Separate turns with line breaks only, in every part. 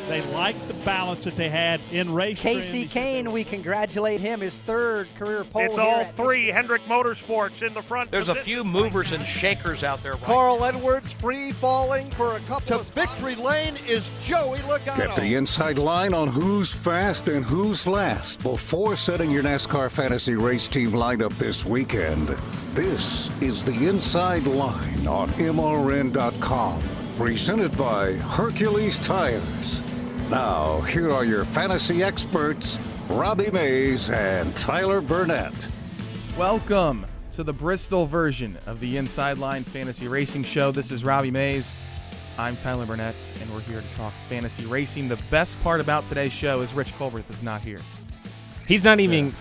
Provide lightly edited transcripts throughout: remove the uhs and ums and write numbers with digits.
They liked the balance that they had in race.
Casey Kane, we congratulate him, his third career pole.
It's all three Hendrick Motorsports in the front.
There's a few movers and shakers out there.
Carl Edwards free falling for a couple of victory lane is Joey Logano.
Get the inside line on who's fast and who's last before setting your NASCAR fantasy race team lineup this weekend. This is the Inside Line on MRN.com, presented by Hercules Tires. Now, here are your fantasy experts, Robbie Mays and Tyler Burnett.
Welcome to the Bristol version of the Inside Line Fantasy Racing Show. This is Robbie Mays. I'm Tyler Burnett, and we're here to talk fantasy racing. The best part about today's show is Rich Colbert is not here.
He's not even,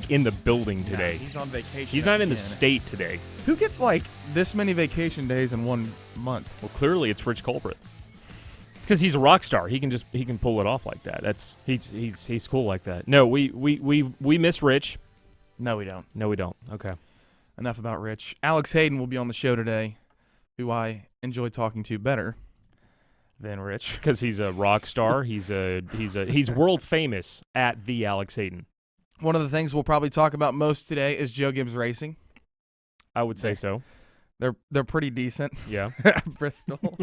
in the building today.
No, he's on vacation.
He's not in the state today.
Who gets, this many vacation days in 1 month?
Well, clearly it's Rich Colbert. It's because he's a rock star. He can pull it off like that. He's cool like that. No, we miss Rich.
No, we don't.
No, we don't. Okay.
Enough about Rich. Alex Hayden will be on the show today, who I enjoy talking to better than Rich.
Because he's a rock star. He's world famous at the Alex Hayden.
One of the things we'll probably talk about most today is Joe Gibbs Racing.
I would say so.
They're pretty decent.
Yeah.
At Bristol.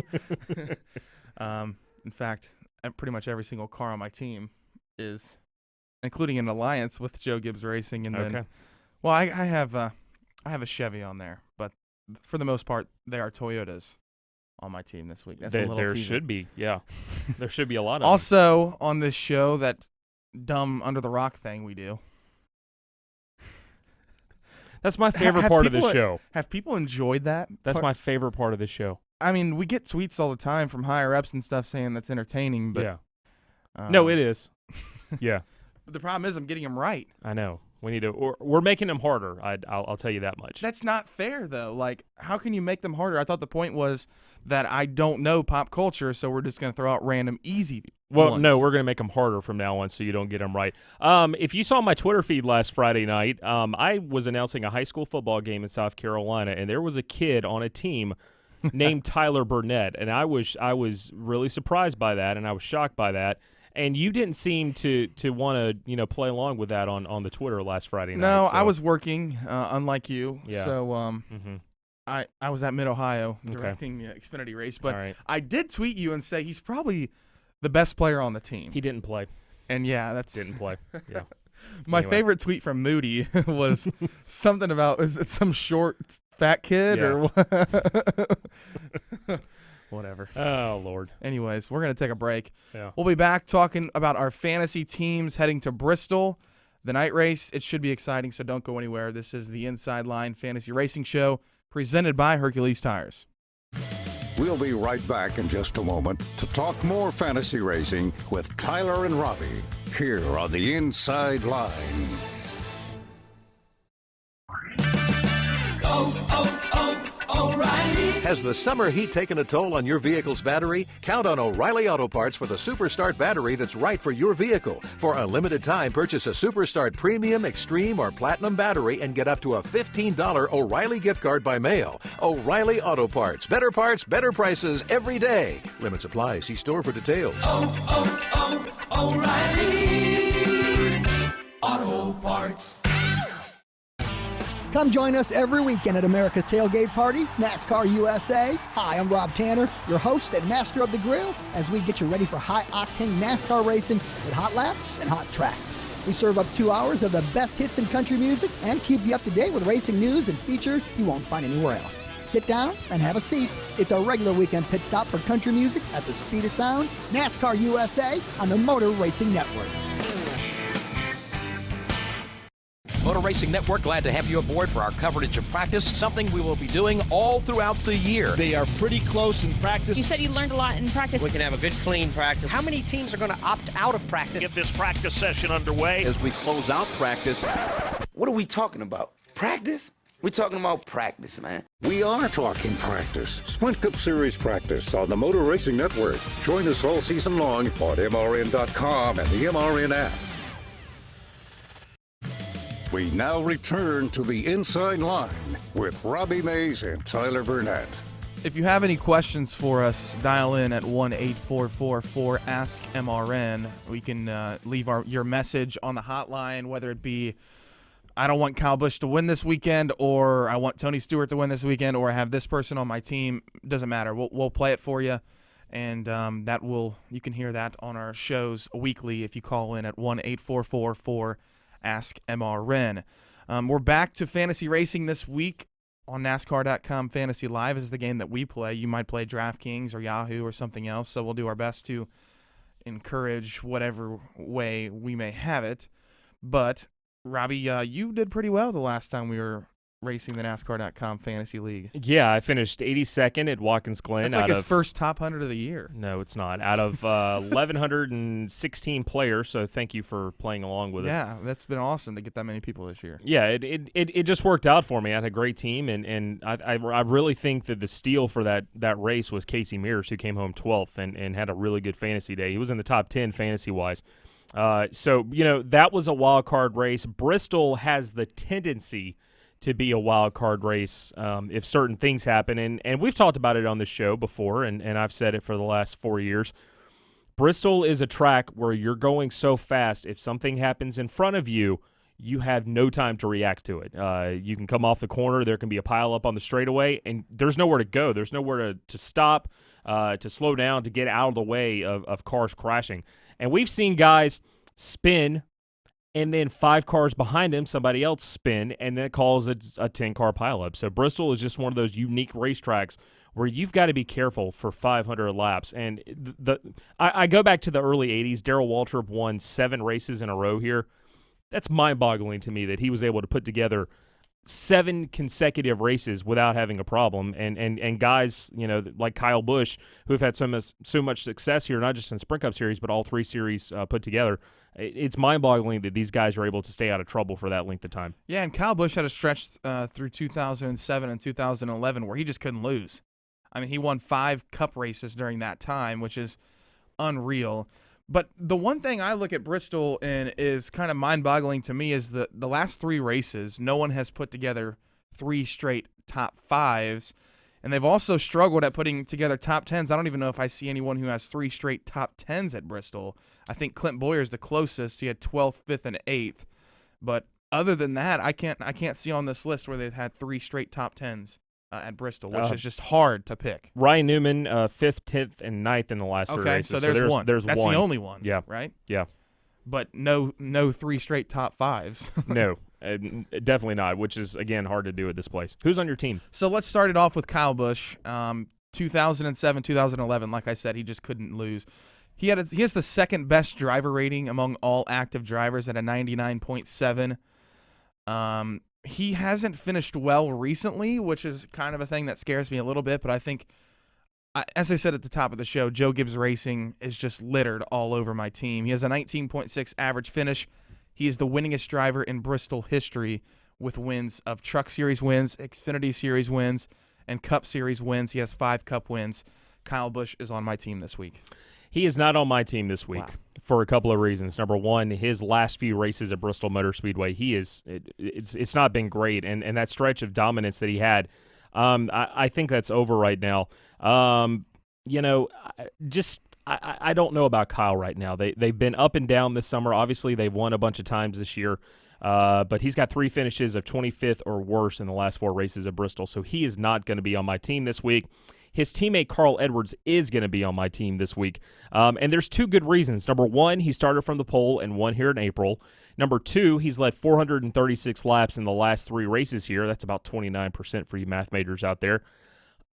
In fact, pretty much every single car on my team is, including an alliance with Joe Gibbs Racing, and then, well, I have a Chevy on there, but for the most part, they are Toyotas on my team this week. That's a little
there
teaser.
should be, yeah. There should be a lot of
also on this show, that dumb under the rock thing we do.
That's my favorite part of the show.
Have people enjoyed that?
That's my favorite part of the show.
I mean, we get tweets all the time from higher ups and stuff saying that's entertaining, but
yeah. No, it is. Yeah.
But the problem is I'm getting them right.
I know. We need to. We're making them harder. I'll tell you that much.
That's not fair, though. How can you make them harder? I thought the point was that I don't know pop culture, so we're just going to throw out random easy ones.
No, we're going to make them harder from now on so you don't get them right. If you saw my Twitter feed last Friday night, I was announcing a high school football game in South Carolina, and there was a kid on a team named Tyler Burnett, and I was really surprised by that, and I was shocked by that. And you didn't seem to want to play along with that on the Twitter last Friday night.
No,
so.
I was working, unlike you.
Yeah.
So I was at Mid-Ohio directing the Xfinity race, but I did tweet you and say he's probably the best player on the team.
He didn't play.
And that's
didn't play. Yeah.
My favorite tweet from Moody was something about, is it some short fat kid or what? Whatever.
Oh, Lord.
Anyways, we're going to take a break.
Yeah.
We'll be back talking about our fantasy teams heading to Bristol, the night race. It should be exciting, so don't go anywhere. This is the Inside Line Fantasy Racing Show presented by Hercules Tires.
We'll be right back in just a moment to talk more fantasy racing with Tyler and Robbie here on the Inside Line.
O'Reilly. Has the summer heat taken a toll on your vehicle's battery? Count on O'Reilly Auto Parts for the Superstart battery that's right for your vehicle. For a limited time, purchase a Superstart Premium, Extreme, or Platinum battery and get up to a $15 O'Reilly gift card by mail. O'Reilly Auto Parts. Better parts, better prices every day. Limits apply. See store for details.
O'Reilly Auto Parts.
Come join us every weekend at America's Tailgate Party, NASCAR USA. Hi, I'm Rob Tanner, your host and master of the grill, as we get you ready for high-octane NASCAR racing with hot laps and hot tracks. We serve up 2 hours of the best hits in country music and keep you up to date with racing news and features you won't find anywhere else. Sit down and have a seat. It's a regular weekend pit stop for country music at the speed of sound, NASCAR USA on the Motor Racing Network.
Motor Racing Network, glad to have you aboard for our coverage of practice, something we will be doing all throughout the year.
They are pretty close in practice.
You said you learned a lot in practice.
We can have a good, clean practice.
How many teams are going to opt out of practice?
Get this practice session underway.
As we close out practice.
What are we talking about? Practice? We're talking about practice, man.
We are talking practice. Sprint Cup Series practice on the Motor Racing Network. Join us all season long on MRN.com and the MRN app. We now return to the Inside Line with Robbie Mays and Tyler Burnett.
If you have any questions for us, dial in at 1-844-4-ASK-MRN. We can leave your message on the hotline, whether it be, I don't want Kyle Busch to win this weekend, or I want Tony Stewart to win this weekend, or I have this person on my team. Doesn't matter. We'll play it for you, and you can hear that on our shows weekly if you call in at 1-844-4-ASK-MRN. We're back to fantasy racing this week on NASCAR.com. Fantasy Live is the game that we play. You might play DraftKings or Yahoo or something else, so we'll do our best to encourage whatever way we may have it. But Robbie, you did pretty well the last time we were racing the NASCAR.com Fantasy League.
Yeah, I finished 82nd at Watkins Glen.
That's like his first top 100 of the year.
No, it's not. Out of 1,116 players, so thank you for playing along with us.
Yeah, that's been awesome to get that many people this year.
Yeah, it just worked out for me. I had a great team, and I really think that the steal for that race was Casey Mears, who came home 12th and had a really good fantasy day. He was in the top 10 fantasy-wise. So, that was a wild card race. Bristol has the tendency to be a wild card race if certain things happen. And we've talked about it on the show before, and I've said it for the last 4 years. Bristol is a track where you're going so fast, if something happens in front of you, you have no time to react to it. You can come off the corner, there can be a pile up on the straightaway, and there's nowhere to go. There's nowhere to stop, to slow down, to get out of the way of cars crashing. And we've seen guys spin, and then 5 cars behind him, somebody else spin, and then it calls it a 10-car pileup. So Bristol is just one of those unique racetracks where you've got to be careful for 500 laps. And I go back to the early 80s. Darrell Waltrip won 7 races in a row here. That's mind-boggling to me that he was able to put together 7 consecutive races without having a problem, and guys, like Kyle Busch, who have had so much success here, not just in Sprint Cup Series, but all 3 series put together. It's mind-boggling that these guys are able to stay out of trouble for that length of time.
Yeah, and Kyle Busch had a stretch through 2007 and 2011 where he just couldn't lose. I mean, he won 5 Cup races during that time, which is unreal. But the one thing I look at Bristol and is kind of mind-boggling to me is the last 3 races, no one has put together 3 straight top 5s, and they've also struggled at putting together top 10s. I don't even know if I see anyone who has 3 straight top 10s at Bristol. I think Clint Boyer's the closest. He had 12th, 5th, and 8th. But other than that, I can't see on this list where they've had 3 straight top 10s at Bristol, which is just hard to pick.
Ryan Newman, 5th, 10th, and 9th in the last 3 races.
So there's one.
That's
the only one.
Yeah.
Right?
Yeah.
But no 3 straight top 5s.
No, definitely not, which is, again, hard to do at this place. Who's on your team?
So let's start it off with Kyle Busch. 2007, 2011, like I said, he just couldn't lose. He has the second best driver rating among all active drivers at a 99.7. He hasn't finished well recently, which is kind of a thing that scares me a little bit, but I think, as I said at the top of the show, Joe Gibbs Racing is just littered all over my team. He has a 19.6 average finish. He is the winningest driver in Bristol history with wins of Truck Series wins, Xfinity Series wins, and Cup Series wins. He has 5 Cup wins. Kyle Busch is on my team this week.
He is not on my team this week for a couple of reasons. Number one, his last few races at Bristol Motor Speedway, it's not been great, and that stretch of dominance that he had, I think that's over right now. I don't know about Kyle right now. They've been up and down this summer. Obviously, they've won a bunch of times this year, but he's got 3 finishes of 25th or worse in the last 4 races at Bristol, so he is not going to be on my team this week. His teammate Carl Edwards is going to be on my team this week, and there's 2 good reasons. Number one, he started from the pole and won here in April. Number 2, he's led 436 laps in the last 3 races here. That's about 29% for you math majors out there.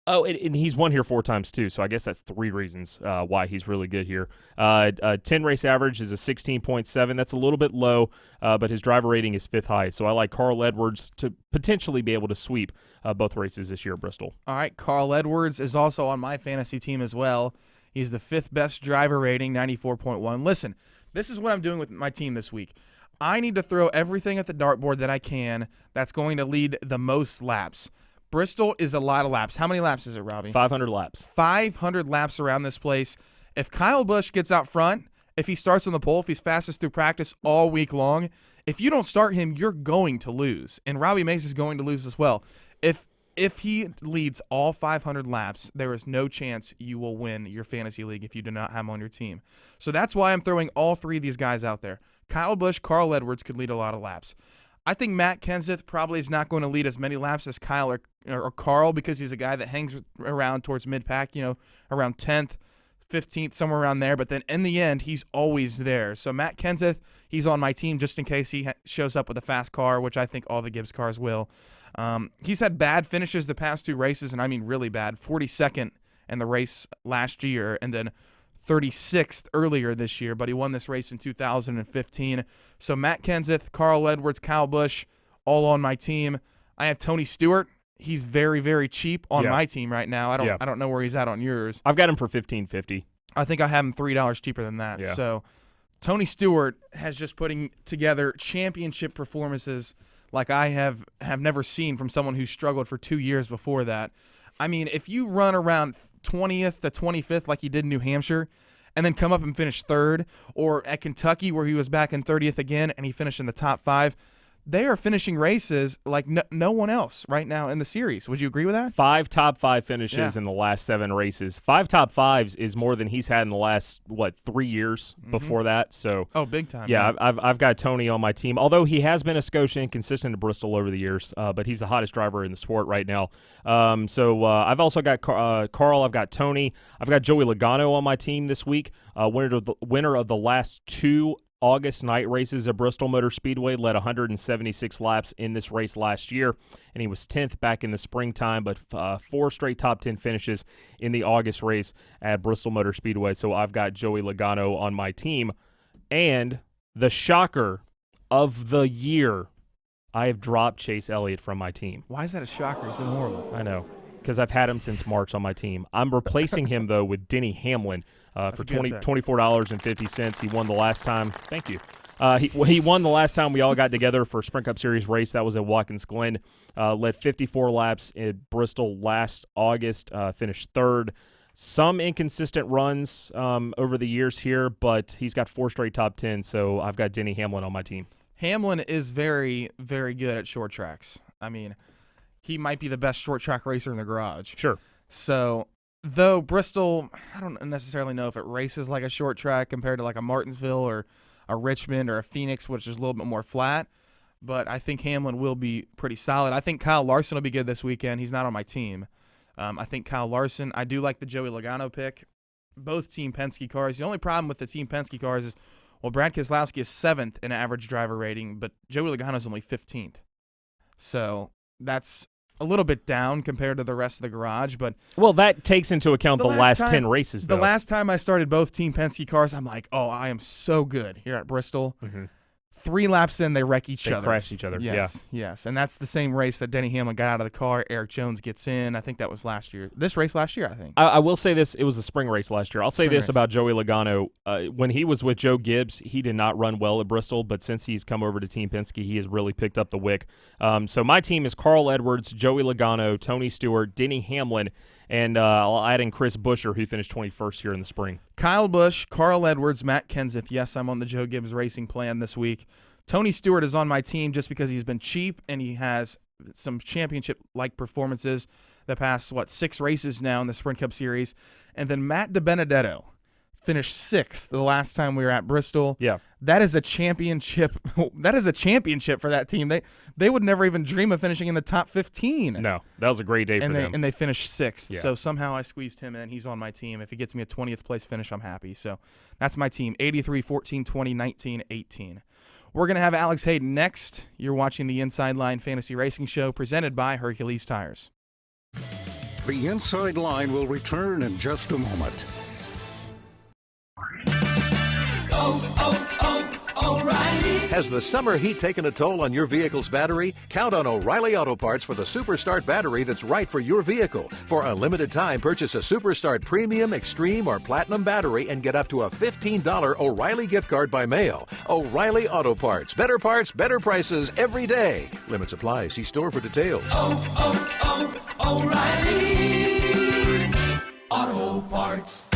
Oh, and he's won here 4 times too, so I guess that's 3 reasons why he's really good here. 10 race average is a 16.7. That's a little bit low, but his driver rating is 5th highest. So I like Carl Edwards to potentially be able to sweep both races this year at Bristol.
All right, Carl Edwards is also on my fantasy team as well. He's the 5th best driver rating, 94.1. Listen, this is what I'm doing with my team this week. I need to throw everything at the dartboard that I can that's going to lead the most laps. Bristol is a lot of laps. How many laps is it, Robbie?
500 laps.
500 laps around this place. If Kyle Busch gets out front, if he starts on the pole, if he's fastest through practice all week long, if you don't start him, you're going to lose. And Robbie Mace is going to lose as well. If if he leads all 500 laps, there is no chance you will win your fantasy league if you do not have him on your team. So that's why I'm throwing all three of these guys out there. Kyle Busch, Carl Edwards could lead a lot of laps. I think Matt Kenseth probably is not going to lead as many laps as Kyle or Carl because he's a guy that hangs around towards mid-pack, around 10th, 15th, somewhere around there. But then in the end, he's always there. So Matt Kenseth, he's on my team just in case he shows up with a fast car, which I think all the Gibbs cars will. He's had bad finishes the past two races, and I mean really bad. 42nd in the race last year and then 36th earlier this year, but he won this race in 2015. So Matt Kenseth, Carl Edwards, Kyle Busch, all on my team. I have Tony Stewart. He's very, very cheap on my team right now. I don't know where he's at on yours.
I've got him for $15.50.
I think I have him $3 cheaper than that.
Yeah.
So Tony Stewart has just putting together championship performances like I have never seen from someone who struggled for 2 years before that. I mean, if you run around 20th to 25th like he did in New Hampshire and then come up and finish third, or at Kentucky where he was back in 30th again and he finished in the top 5, they are finishing races like no one else right now in the series. Would you agree with that?
5 top 5 finishes in the last 7 races. 5 top 5s is more than he's had in the last, 3 years before that. So
big time.
Yeah, I've got Tony on my team, although he has been a Scotia inconsistent at Bristol over the years, but he's the hottest driver in the sport right now. I've also got Carl, I've got Tony, I've got Joey Logano on my team this week, winner of the last 2 August night races at Bristol Motor Speedway, led 176 laps in this race last year, and he was 10th back in the springtime, but 4 straight top 10 finishes in the August race at Bristol Motor Speedway. So I've got Joey Logano on my team. And the shocker of the year, I have dropped Chase Elliott from my team.
Why is that a shocker? It's been horrible.
I know, because I've had him since March on my team. I'm replacing him, though, with Denny Hamlin for $24.50. He won the last time. Thank you. He won the last time we all got together for a Sprint Cup Series race. That was at Watkins Glen. Led 54 laps at Bristol last August. Finished third. Some inconsistent runs over the years here, but he's got 4 straight top 10, so I've got Denny Hamlin on my team.
Hamlin is very, very good at short tracks. I mean, he might be the best short track racer in the garage.
Sure.
So, though Bristol, I don't necessarily know if it races like a short track compared to like a Martinsville or a Richmond or a Phoenix, which is a little bit more flat, but I think Hamlin will be pretty solid. I think Kyle Larson will be good this weekend. He's not on my team. I think Kyle Larson, I do like the Joey Logano pick. Both Team Penske cars. The only problem with the Team Penske cars is, well, Brad Keselowski is 7th in average driver rating, but Joey Logano is only 15th. So that's a little bit down compared to the rest of the garage. But
well, that takes into account the last 10 races, though.
The last time I started both Team Penske cars, I'm like, oh, I am so good here at Bristol. 3 laps in, they wreck each other.
They crash each other,
Yes, and that's the same race that Denny Hamlin got out of the car. Eric Jones gets in. I think that was last year. This race last year, I think.
I will say this. It was a spring race last year. I'll say this about Joey Logano. When he was with Joe Gibbs, he did not run well at Bristol, but since he's come over to Team Penske, he has really picked up the wick. So my team is Carl Edwards, Joey Logano, Tony Stewart, Denny Hamlin, and I'll add in Chris Buescher, who finished 21st here in the spring.
Kyle Busch, Carl Edwards, Matt Kenseth. Yes, I'm on the Joe Gibbs racing plan this week. Tony Stewart is on my team just because he's been cheap and he has some championship-like performances the past, 6 races now in the Sprint Cup Series. And then Matt DiBenedetto finished 6th the last time we were at Bristol.
Yeah.
That is a championship. That is a championship for that team. They would never even dream of finishing in the top 15.
No, that was a great day for them.
And they finished 6th.
Yeah.
So somehow I squeezed him in. He's on my team. If he gets me a 20th place finish, I'm happy. So that's my team, 83, 14, 20, 19, 18. We're going to have Alex Hayden next. You're watching the Inside Line Fantasy Racing Show presented by Hercules Tires.
The Inside Line will return in just a moment.
O'Reilly.
Has the summer heat taken a toll on your vehicle's battery? Count on O'Reilly Auto Parts for the Superstart battery that's right for your vehicle. For a limited time, purchase a Superstart Premium, Extreme, or Platinum battery and get up to a $15 O'Reilly gift card by mail. O'Reilly Auto Parts. Better prices every day. Limits apply. See store for details.
O'Reilly Auto Parts.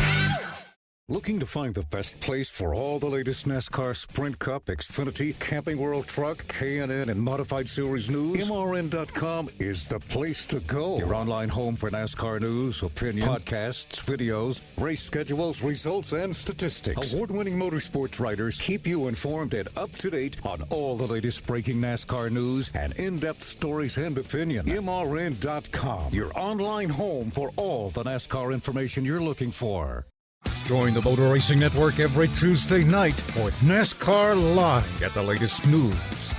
Looking to find the best place for all the latest NASCAR Sprint Cup, Xfinity, Camping World Truck, K&N, and Modified Series news? MRN.com is the place to go. Your online home for NASCAR news, opinion, podcasts, videos, race schedules, results, and statistics. Award-winning motorsports writers keep you informed and up-to-date on all the latest breaking NASCAR news and in-depth stories and opinion. MRN.com, your online home for all the NASCAR information you're looking for. Join the Motor Racing Network every Tuesday night for NASCAR Live. Get the latest news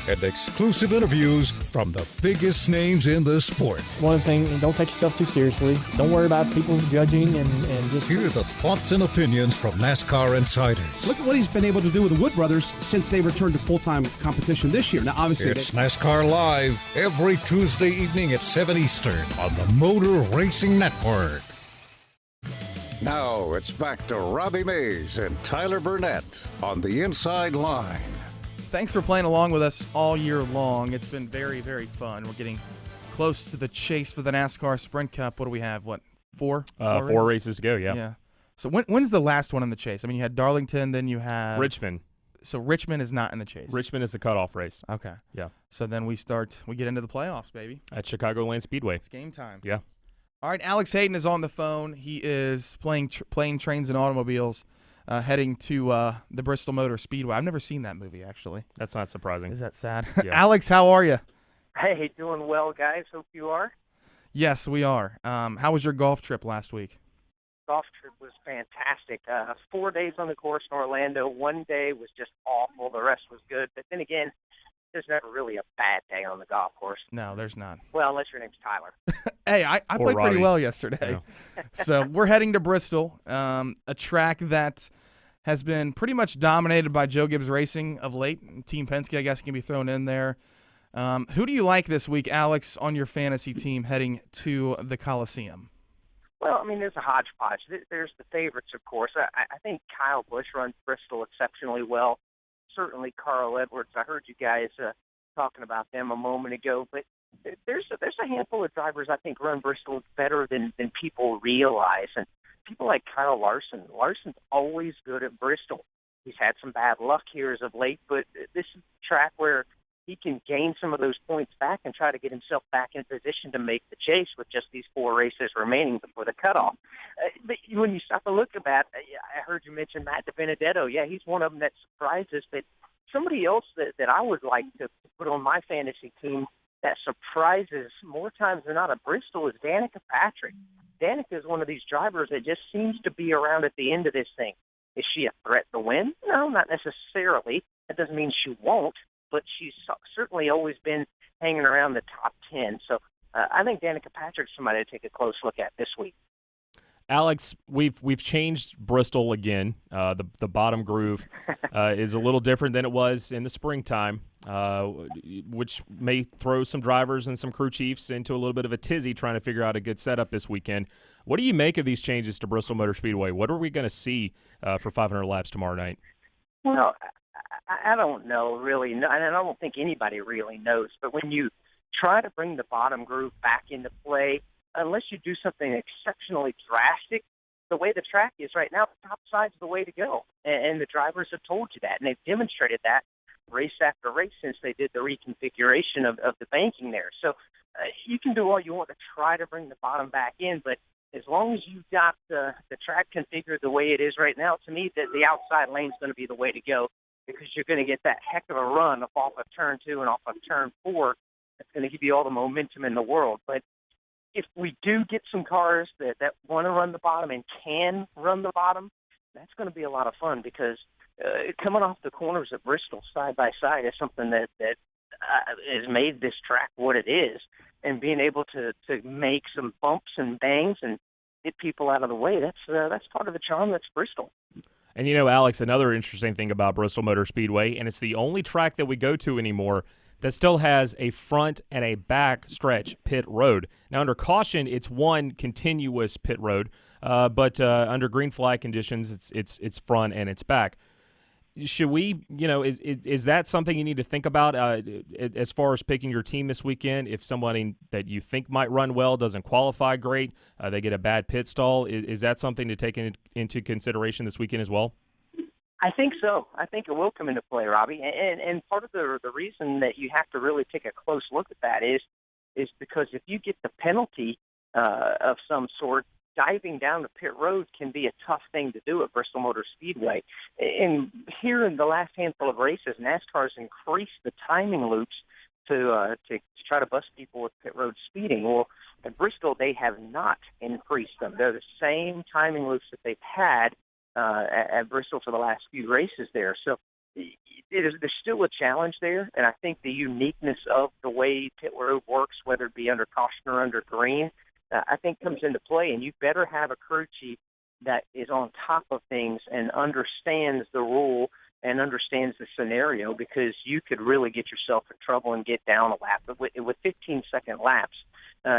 and exclusive interviews from the biggest names in the sport.
One thing, don't take yourself too seriously. Don't worry about people judging and just...
Hear the thoughts and opinions from NASCAR insiders.
Look at what he's been able to do with the Wood Brothers since they returned to full-time competition this year. Now, obviously...
It's NASCAR Live every Tuesday evening at 7 Eastern on the Motor Racing Network. Now it's back to Robbie Mays and Tyler Burnett on the Inside Line.
Thanks for playing along with us all year long. It's been very, very fun. We're getting close to the chase for the NASCAR Sprint Cup. What do we have? What, four?
Four races to go, yeah.
So when's the last one in the chase? I mean, you had Darlington, then you have...
Richmond.
So Richmond is not in the chase.
Richmond is the cutoff race.
Okay.
Yeah.
So then we get into the playoffs, baby.
At Chicagoland Speedway.
It's game time.
Yeah.
All right, Alex Hayden is on the phone. He is playing Trains and Automobiles, heading to the Bristol Motor Speedway. I've never seen that movie, actually.
That's not surprising.
Is that sad?
Yeah.
Alex, how are you?
Hey, doing well, guys. Hope you are.
Yes, we are. How was your golf trip last week?
Golf trip was fantastic. 4 days on the course in Orlando. One day was just awful. The rest was good. But then again, there's never really a bad day on the golf course.
No, there's not.
Well, unless your name's Tyler.
Hey, I played pretty well yesterday. Yeah. So we're heading to Bristol, a track that has been pretty much dominated by Joe Gibbs Racing of late. Team Penske, I guess, can be thrown in there. Who do you like this week, Alex, on your fantasy team heading to the Coliseum?
Well, I mean, there's a hodgepodge. There's the favorites, of course. I think Kyle Busch runs Bristol exceptionally well. Certainly Carl Edwards. I heard you guys talking about them a moment ago, but there's a handful of drivers I think run Bristol better than people realize. And people like Kyle Larson. Larson's always good at Bristol. He's had some bad luck here as of late, but this is a track where he can gain some of those points back and try to get himself back in position to make the chase with just these 4 races remaining before the cutoff. But when you stop and look at that, I heard you mention Matt DiBenedetto. Yeah, he's one of them that surprises. But somebody else that I would like to put on my fantasy team that surprises more times than not at Bristol is Danica Patrick. Danica is one of these drivers that just seems to be around at the end of this thing. Is she a threat to win? No, not necessarily. That doesn't mean she won't. But she's certainly always been hanging around the top 10. So I think Danica Patrick's somebody to take a close look at this week.
Alex, we've changed Bristol again. The bottom groove is a little different than it was in the springtime, which may throw some drivers and some crew chiefs into a little bit of a tizzy trying to figure out a good setup this weekend. What do you make of these changes to Bristol Motor Speedway? What are we going to see for 500 laps tomorrow night?
Well, I don't know really, and I don't think anybody really knows. But when you try to bring the bottom groove back into play, unless you do something exceptionally drastic, the way the track is right now, the top side's the way to go. And the drivers have told you that, and they've demonstrated that race after race since they did the reconfiguration of the banking there. So you can do all you want to try to bring the bottom back in, but as long as you've got the track configured the way it is right now, to me, the outside lane's going to be the way to go, because you're going to get that heck of a run off of turn 2 and off of turn 4. That's going to give you all the momentum in the world. But if we do get some cars that want to run the bottom and can run the bottom, that's going to be a lot of fun, because coming off the corners of Bristol side by side is something that has made this track what it is. And being able to make some bumps and bangs and get people out of the way, that's part of the charm that's Bristol.
And, you know, Alex, another interesting thing about Bristol Motor Speedway, and it's the only track that we go to anymore that still has a front and a back stretch pit road. Now, under caution, it's one continuous pit road, but under green flag conditions, it's front and it's back. should we, is that something you need to think about as far as picking your team this weekend? If somebody that you think might run well doesn't qualify great, they get a bad pit stall, is that something to take into consideration this weekend as well?
I think so. I think it will come into play, Robbie. And part of the reason that you have to really take a close look at that is because if you get the penalty of some sort, diving down the pit road can be a tough thing to do at Bristol Motor Speedway. And here in the last handful of races, NASCAR's increased the timing loops to try to bust people with pit road speeding. Well, at Bristol, they have not increased them. They're the same timing loops that they've had at Bristol for the last few races there. So there's still a challenge there, and I think the uniqueness of the way pit road works, whether it be under caution or under green, I think comes into play, and you better have a crew chief that is on top of things and understands the rule and understands the scenario, because you could really get yourself in trouble and get down a lap. But with 15-second laps,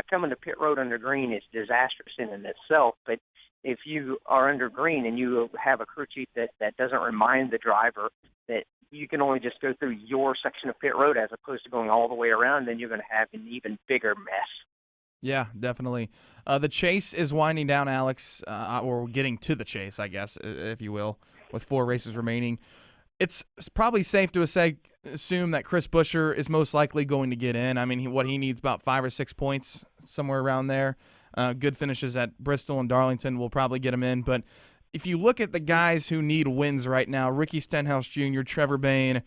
coming to pit road under green is disastrous in and itself. But if you are under green and you have a crew chief that doesn't remind the driver that you can only just go through your section of pit road as opposed to going all the way around, then you're going to have an even bigger mess.
Yeah, definitely. The chase is winding down, Alex, or getting to the chase, I guess, if you will, with 4 races remaining. It's probably safe to assume that Chris Buescher is most likely going to get in. I mean, he needs about 5 or 6 points, somewhere around there. Good finishes at Bristol and Darlington will probably get him in. But if you look at the guys who need wins right now, Ricky Stenhouse Jr., Trevor Bayne,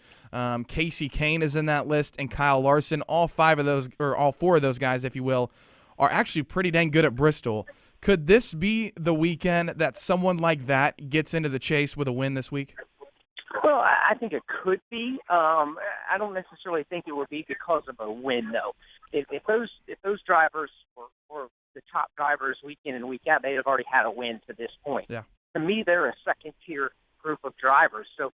Casey Kane is in that list, and Kyle Larson, all 4 of those guys, if you will, are actually pretty dang good at Bristol. Could this be the weekend that someone like that gets into the chase with a win this week?
Well, I think it could be. I don't necessarily think it would be because of a win, though. If those drivers were the top drivers week in and week out, they'd have already had a win to this point.
Yeah.
To me, they're a second-tier group of drivers, so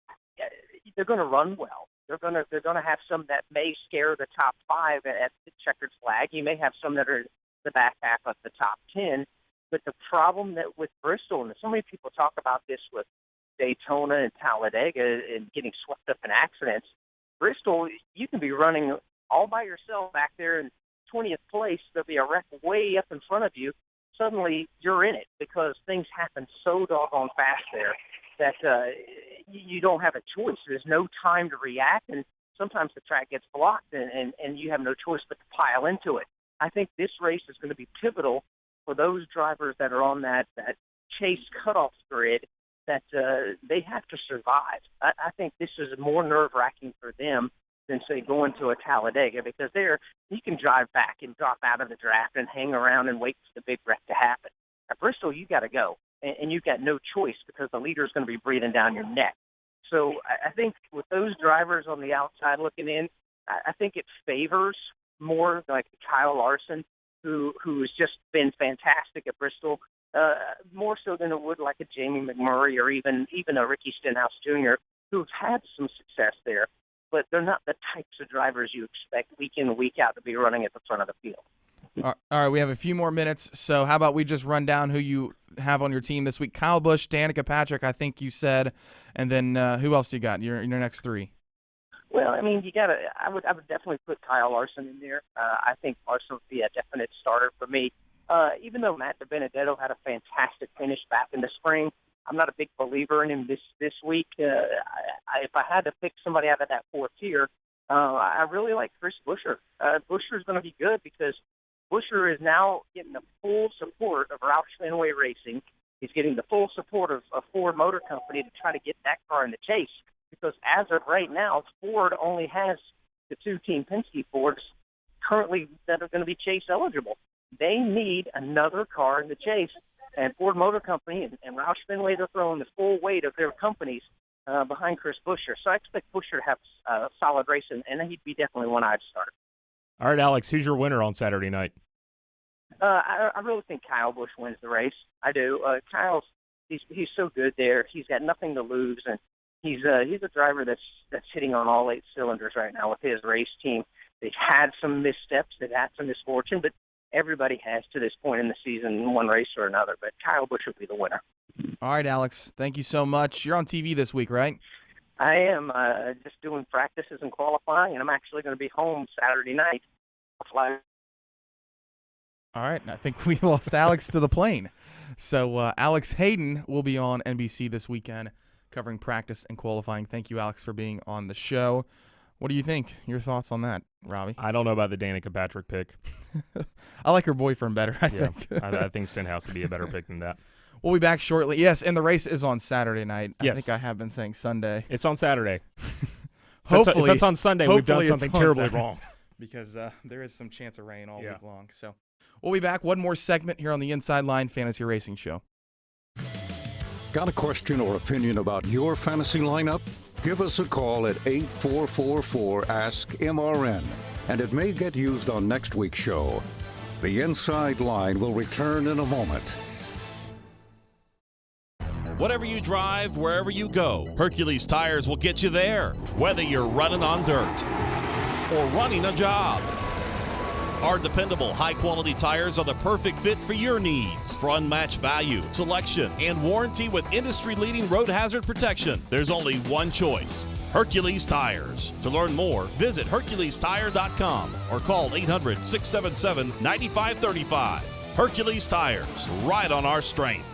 they're going to run well. They're going to have some that may scare the top 5 at the checkered flag. You may have some that are the back half of the top 10. But the problem that with Bristol, and so many people talk about this with Daytona and Talladega and getting swept up in accidents, Bristol, you can be running all by yourself back there in 20th place. There'll be a wreck way up in front of you. Suddenly you're in it because things happen so doggone fast there that you don't have a choice. There's no time to react, and sometimes the track gets blocked, and you have no choice but to pile into it. I think this race is going to be pivotal for those drivers that are on that chase cutoff grid, that they have to survive. I think this is more nerve-wracking for them than, say, going to a Talladega, because there you can drive back and drop out of the draft and hang around and wait for the big wreck to happen. At Bristol, you got to go, and you've got no choice because the leader is going to be breathing down your neck. So I think with those drivers on the outside looking in, I think it favors more like Kyle Larson, who's just been fantastic at Bristol, more so than it would like a Jamie McMurray or even a Ricky Stenhouse Jr., who've had some success there, but they're not the types of drivers you expect week in and week out to be running at the front of the field.
All right, we have a few more minutes, so how about we just run down who you have on your team this week? Kyle Busch, Danica Patrick, I think you said, and then who else do you got? Your next 3.
Well, I mean, I would definitely put Kyle Larson in there. I think Larson would be a definite starter for me. Even though Matt DiBenedetto had a fantastic finish back in the spring, I'm not a big believer in him this week. If I had to pick somebody out of that 4th tier, I really like Chris Buescher. Buescher is going to be good because Buescher is now getting the full support of Roush Fenway Racing. He's getting the full support of Ford Motor Company to try to get that car in the chase. Because as of right now, Ford only has the 2 Team Penske Fords currently that are going to be chase eligible. They need another car in the chase, and Ford Motor Company and Roush Fenway, they're throwing the full weight of their companies behind Chris Buescher. So I expect Buescher to have a solid race, and he'd be definitely one I'd start.
All right, Alex, who's your winner on Saturday night?
I really think Kyle Busch wins the race. I do. Kyle's he's so good there. He's got nothing to lose, and he's a driver that's hitting on all 8 cylinders right now with his race team. They've had some missteps, they've had some misfortune, but everybody has to this point in the season in one race or another. But Kyle Busch will be the winner.
All right, Alex, thank you so much. You're on TV this week, right?
I am just doing practices and qualifying, and I'm actually going to be home Saturday night. I'll fly.
All right, I think we lost Alex to the plane. So Alex Hayden will be on NBC this weekend covering practice and qualifying. Thank you, Alex, for being on the show. What do you think? Your thoughts on that, Robbie?
I don't know about the Danica Patrick pick.
I like her boyfriend better, I think.
I think Stenhouse would be a better pick than that.
We'll be back shortly. Yes, and the race is on Saturday night.
Yes.
I think I have been saying Sunday.
It's on Saturday.
Hopefully,
if it's on Sunday, we've done something terribly wrong.
Because there is some chance of rain all week long. So we'll be back. One more segment here on the Inside Line Fantasy Racing Show.
Got a question or opinion about your fantasy lineup? Give us a call at 8444-ASK-MRN, and it may get used on next week's show. The Inside Line will return in a moment.
Whatever you drive, wherever you go, Hercules Tires will get you there, whether you're running on dirt or running a job. Our dependable, high-quality tires are the perfect fit for your needs. For unmatched value, selection, and warranty with industry-leading road hazard protection, there's only one choice: Hercules Tires. To learn more, visit HerculesTire.com or call 800-677-9535. Hercules Tires, right on our strength.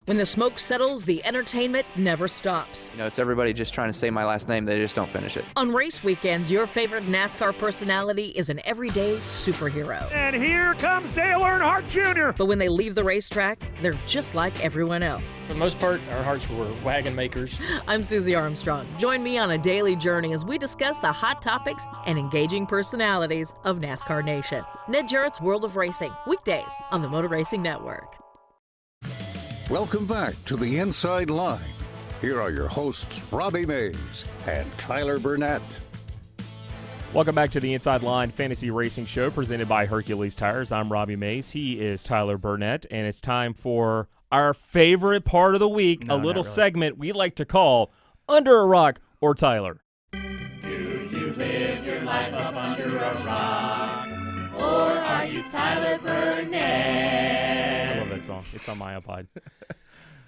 When the smoke settles, the entertainment never stops.
You know, it's everybody just trying to say my last name. They just don't finish it.
On race weekends, your favorite NASCAR personality is an everyday superhero.
And here comes Dale Earnhardt Jr.
But when they leave the racetrack, they're just like everyone else.
For the most part, our hearts were wagon makers.
I'm Susie Armstrong. Join me on a daily journey as we discuss the hot topics and engaging personalities of NASCAR Nation. Ned Jarrett's World of Racing, weekdays on the Motor Racing Network.
Welcome back to the Inside Line. Here are your hosts, Robbie Mays and Tyler Burnett.
Welcome back to the Inside Line Fantasy Racing Show presented by Hercules Tires. I'm Robbie Mays. He is Tyler Burnett, and it's time for our favorite part of the week, a little segment we like to call Under a Rock or Tyler.
Do you live your life up under a rock? Or are you Tyler Burnett?
I love that song. It's on my iPod.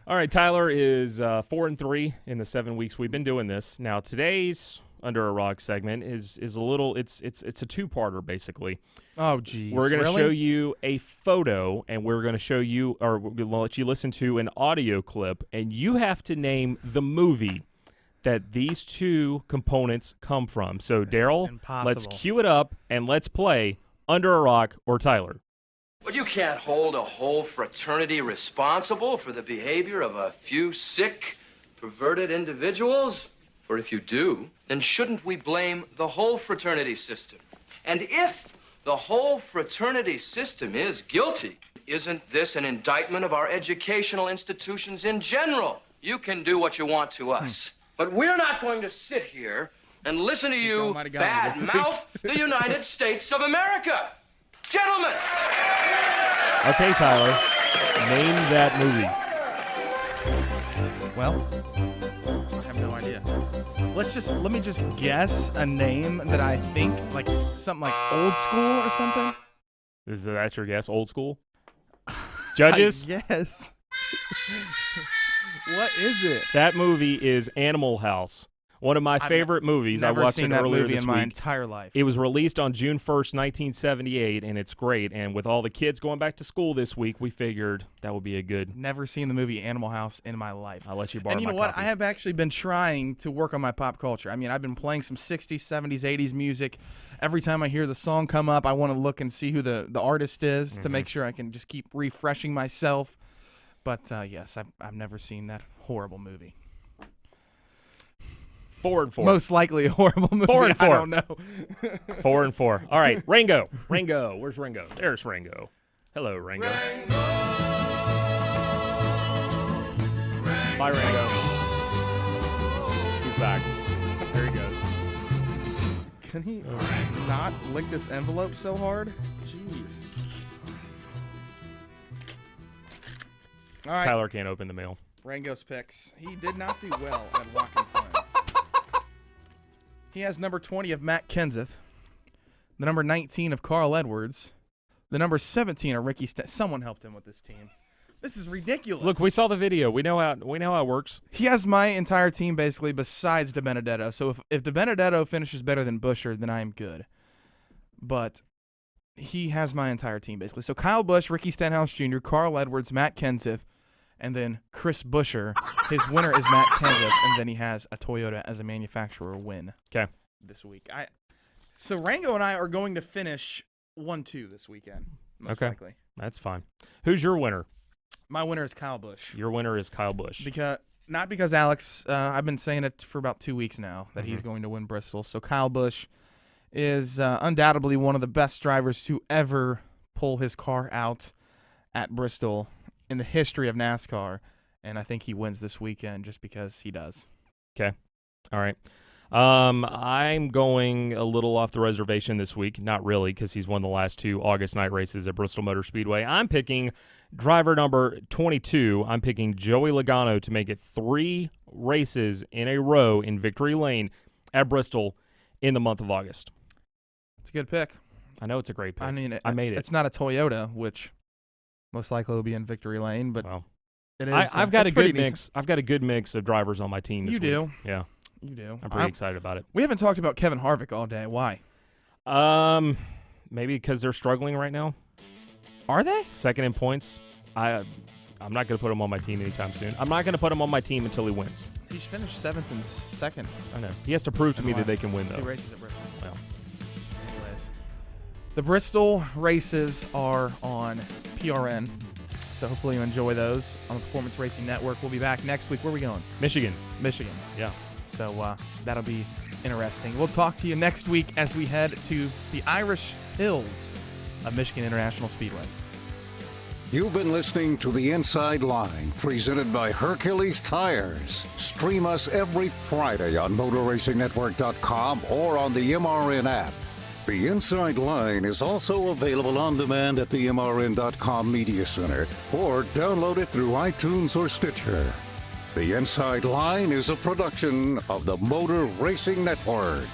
All right, Tyler is 4-3 in the 7 weeks we've been doing this. Now today's Under a Rock segment is a little. It's a two-parter basically.
Oh, geez.
We're going to show you a photo, and we're going to show you, or we're going to let you listen to an audio clip, and you have to name the movie that these two components come from. So, Daryl, let's cue it up, and let's play Under a Rock or Tyler.
Well, you can't hold a whole fraternity responsible for the behavior of a few sick, perverted individuals. For if you do, then shouldn't we blame the whole fraternity system? And if the whole fraternity system is guilty, isn't this an indictment of our educational institutions in general? You can do what you want to us, but we're not going to sit here and listen to you bad-mouth the United States of America. Gentlemen!
Okay, Tyler, name that movie.
Well, I have no idea. Let me just guess a name that I think, like, something like Old School or something.
Is that your guess? Old School? Judges?
Yes. What is it?
That movie is Animal House. One of my favorite movies. I watched it earlier this week.
Never seen that movie in my entire life.
It was released on June 1st, 1978, and it's great. And with all the kids going back to school this week, we figured that would be a good...
Never seen the movie Animal House in my life.
I'll let you borrow my
And you know what?
copy.
I have actually been trying to work on my pop culture. I mean, I've been playing some 60s, 70s, 80s music. Every time I hear the song come up, I want to look and see who the artist is to make sure I can just keep refreshing myself. But, yes, I've never seen that horrible movie.
4-4.
Most likely a horrible movie.
4-4.
I don't know.
4-4. All right, Rango. Rango. Where's Rango? There's Rango. Hello, Rango. Bye, Rango. He's back. There he goes.
Can he not lick this envelope so hard? Jeez. All right.
Tyler can't open the mail.
Rango's picks. He did not do well at Watkins Glen. He has number 20 of Matt Kenseth, the number 19 of Carl Edwards, the number 17 of Ricky Someone helped him with this team. This is ridiculous.
Look, we saw the video. We know how it works.
He has my entire team basically besides DiBenedetto. So if DiBenedetto finishes better than Buescher, then I'm good. But he has my entire team basically. So Kyle Busch, Ricky Stenhouse Jr., Carl Edwards, Matt Kenseth, and then Chris Buescher. His winner is Matt Kenseth, and then he has a Toyota as a manufacturer win.
Okay.
This week. So Rango and I are going to finish 1-2 this weekend. Most likely.
That's fine. Who's your winner?
My winner is Kyle Busch.
Your winner is Kyle Busch.
Not because Alex, I've been saying it for about 2 weeks now that he's going to win Bristol. So Kyle Busch is undoubtedly one of the best drivers to ever pull his car out at Bristol in the history of NASCAR. And I think he wins this weekend just because he does.
Okay. All right. I'm going a little off the reservation this week. Not really, because he's won the last 2 August night races at Bristol Motor Speedway. I'm picking driver number 22. I'm picking Joey Logano to make it 3 races in a row in victory lane at Bristol in the month of August.
It's a good pick.
I know it's a great pick.
I mean,
I made it.
It's not a Toyota, which most likely will be in victory lane, but it is.
I've got a good mix. I've got a good mix of drivers on my team this week.
You do?
Yeah.
You do.
I'm pretty excited about it.
We haven't talked about Kevin Harvick all day. Why?
Maybe because they're struggling right now.
Are they?
Second in points. I'm not going to put him on my team anytime soon. I'm not going to put him on my team until he wins.
He's finished 7th and 2nd.
I know. He has to prove to me that they can win, though.
2 races at Bristol.
Well.
Anyways, the Bristol races are on PRN, so hopefully you enjoy those on the Performance Racing Network. We'll be back next week. Where are we going?
Michigan.
Yeah. So that'll be interesting. We'll talk to you next week as we head to the Irish Hills of Michigan International Speedway.
You've been listening to The Inside Line, presented by Hercules Tires. Stream us every Friday on MotorRacingNetwork.com or on the MRN app. The Inside Line is also available on demand at the MRN.com Media Center, or download it through iTunes or Stitcher. The Inside Line is a production of the Motor Racing Network.